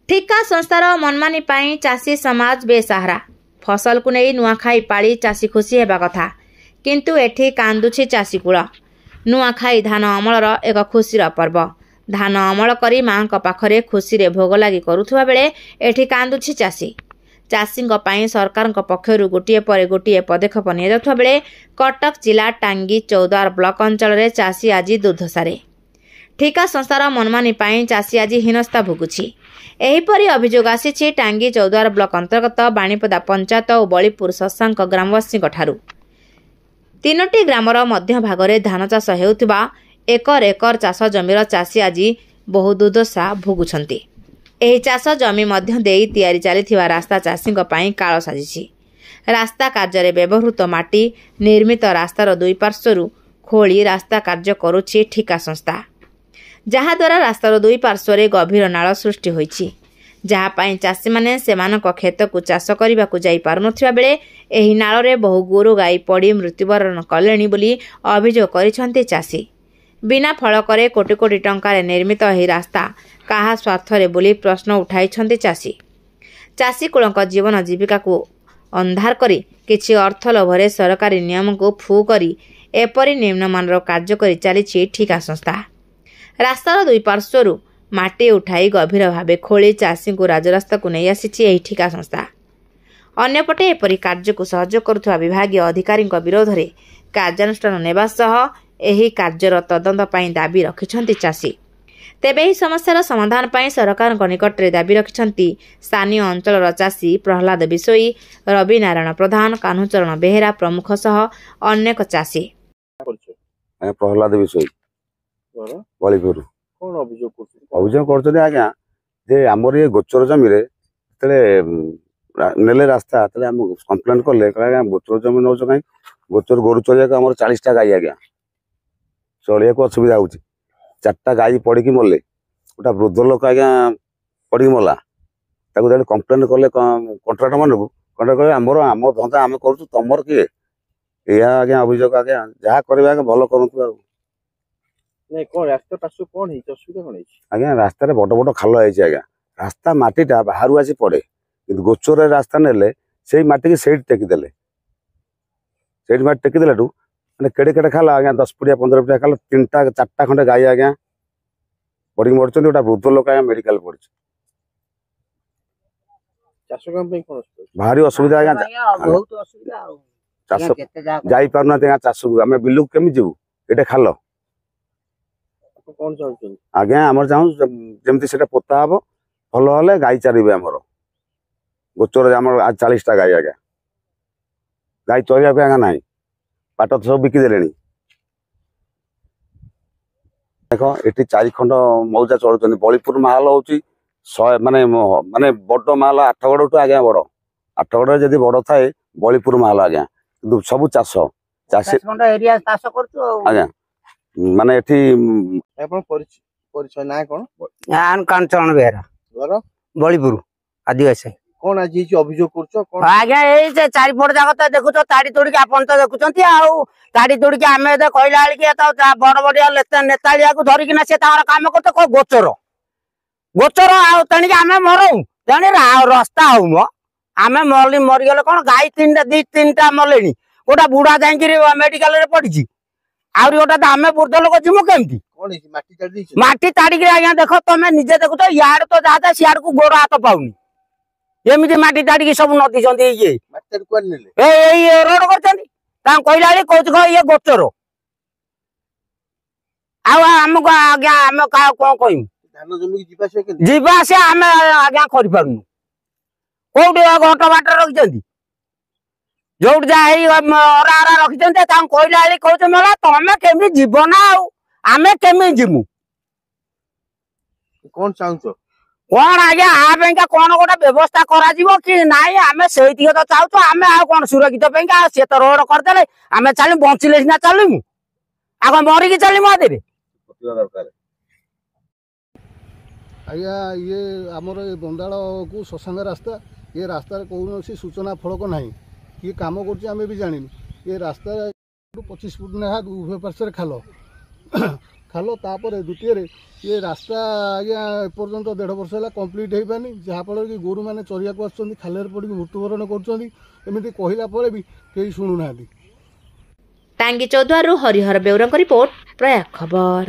ठिका संस्थार मनमानी पाई चाषी समाज बेसहारा। फसल को नहीं नुआखाई पाली चाषी खुशी हेबा कथा, किंतु एठी कांदुछि चाषी कूल। नुआखाई धान अमलर एक खुशीर पर्व। धान अमल करी माँ पाखरे खुशी रे भोग लगी करुथुवा बेले एठी कांदुछि चाषी। चाषी सरकार पक्षरु गोटिए पर गोटिए पदक्षेप नियाजाउथुवा बेले कटक जिला टांगी चौद्वार ब्लॉक अंचल चाषी आज दुर्दशारे। ठिका संस्थार मनमानी पाई चाषी आज हीनस्था भोगुछि। एहीपरि अभियोग आसीछि टांगी चौद्वार ब्लॉक अंतर्गत बाणीपदा पंचायत और बलीपुर शशांक ग्रामवासी ठारू। तीनोटी ग्रामर मध्य भागरे धान चाष हेउथिबा एकर एकर चाष जमीर चाषी आज बहु दुर्दशा भोगुछंती। एही चाष जमी मध्य देई तैयारी चलिथिबा रास्ता चाषींक पई काळ साजिछि। रास्ता कार्य व्यवहृत माटी निर्मित रास्तार दुई पार्श्वरू खोली रास्ता कार्य करुछि ठिका संस्था, जहाद्वारा रास्तार दुई पार्श्वरे गभीर नाଳ सृष्टि होइछि, जहाँपाई चाषी माने सेमानक खेत को चाष करने को जाई पारुनथिबा बेले एही नाଳରେ बहु गोरु गाई पड़ी मृत्युवरण कलेनी बोली अभियोग करिसंते चाषी। बिना फलकरे कोटी कोटी टंकार निर्मित एही रास्ता काहा स्वार्थरे बोली प्रश्न उठाइछंते चाषी। चाषी कूलक जीवन जीविका को अंधार करी किछि अर्थ लोभरे सरकारी नियम को फू करी एपरि निम्नमानर कार्य करी चलीछि ठिका संस्था। रास्तार दुई पार्श्वरू माटी उठाई गभीर भावे खोली चाषी को राजरास्ता को नहीं आसी ठिका संस्था। अन्यपटे एपरी कार्य को सहयोग करुवा विभागीय अधिकारी विरोध में कार्यानुष्ठान नेबा सह एही कार्यर तदंत पाई दाबी रखिछंती चाषी। तेबे एही समस्यार समाधान पाई सरकार निकट में दाबी रखिछंती स्थानीय अंचल चाषी प्रहलाद बिशोई, रवि नारायण प्रधान, कान्हूचरण बेहेरा प्रमुख सह अनेक चाषी। प्रहलाद बिशोई बलीपुर कौन अभियोग कर आज्ञा जे आमर ये गोचर जमी नेले रास्ता कम्प्लेन कले गोचर जमी नौ कहीं गोचर गोरु चलिया आम 40टा गाई आज्ञा चलिया असुविधा हो 4टा गाई पड़ी मरले गोटा वृद्ध लोक आज्ञा पड़ी मरला कम्प्लेन कले कंट्राक्टर मान को कंट्राक्टर कहे आम धंदा आम कर तुमर किए या आज्ञा अभियोग आज्ञा जहाँ कर भल करूँ आज्ञा रास्तार बड़ बड़ खाल है आज्ञा रास्ता माटीटा बाहर आसी पड़े कि गोचर रास्ता नेले से माटी की सेठ टेकिदेले से माटी टेकिदेला मैंने केड़े केड़े खाल आज्ञा 10 फुटिया 15 फुटिया खाल 3टा 4टा खंडे गाई आज्ञा पड़ी मरचंदी गोटा वृद्ध लोक आज्ञा मेडिकल पड़ी भारी असुविधा आज्ञा चाष जाई पारना चाष को आम बिलू केमी जीवु एटे खाल आज्ञा आम चाहूँ जमी से पोता हम भल हेल्ले गाई चारे आमर गोचर आम 40टा गाई आज्ञा गाई चलिया आज्ञा ना पाट तो सब बिकिदे देख ये 4 खंड मौजा चलुच्च बलीपुर माहल हूँ माने माने बड़ माहल 8गड़ आज्ञा बड़ 8गड़ जदि बड़ थाए बलीपुर माहल आज्ञा सब चाष आज्ञा माने कांचरण बेहरा बलीपुर आदिवासी कौन आज अभियोग कर आज्ञा ये चारिपट जाक तो देखुच ताड़ी तोड़िक आप देखुं ताड़ी तोड़िक आम कहला बड़ बड़िया नेताड़िया को धरिकिना से काम करते गोचर गोचर तेणिक आम मरऊ तेणि रास्ता हूँ मो आम मरीगले कौन गाई 2-3टा मरले गोटा बुढ़ा जाइए मेडिकल पड़ी आउरी गोटा आम वृद्ध लोक जीमु केमती माटी ताड़ी आज्ञा देख तुम निजे देखुच यार तो जहाँ सियाड़ को गोड़ हाथ पाऊनी एमती माटी ताड़ी सब नदी ये रोड कर कहला कौच ये गोचर आमको आज्ञा आम कौन कहूँ जीवासे आम आज्ञा कर कौटी घट बाट रखिंट जो अरा रखिंट कहला कौच मला तुम केमी जीव ना आम केमी जीमु कौन चाहूच कौन आज्ञा आ कौन गोटे व्यवस्था करा कि नाई आम से तो चाहूँ आम कौन सुरक्षित सी तो रोड करदे आम चल बंचले सीना चलू आग मरिकी चलू आदि आज्ञा ये आमर बंदाड़ को शशांग रास्ता ये रास्तार कौन सूचना फलक ना किए कम कर भी जानी ये रास्ता 25 फुट ना उभय पार्श्व खाल ଖାଲ ତାପରେ ଦ୍ୱିତୀୟରେ ये रास्ता आज्ञा एपर्तंत 1.5 वर्ष है कम्प्लीट हो पानी जहाँफल कि गोरु मैंने चरिया खाल पड़ी मृत्युवरण करमती कहला भी कहीं शुणुना। टांगी चौद्वार हरिहर बेउरा रिपोर्ट प्रयाग खबर।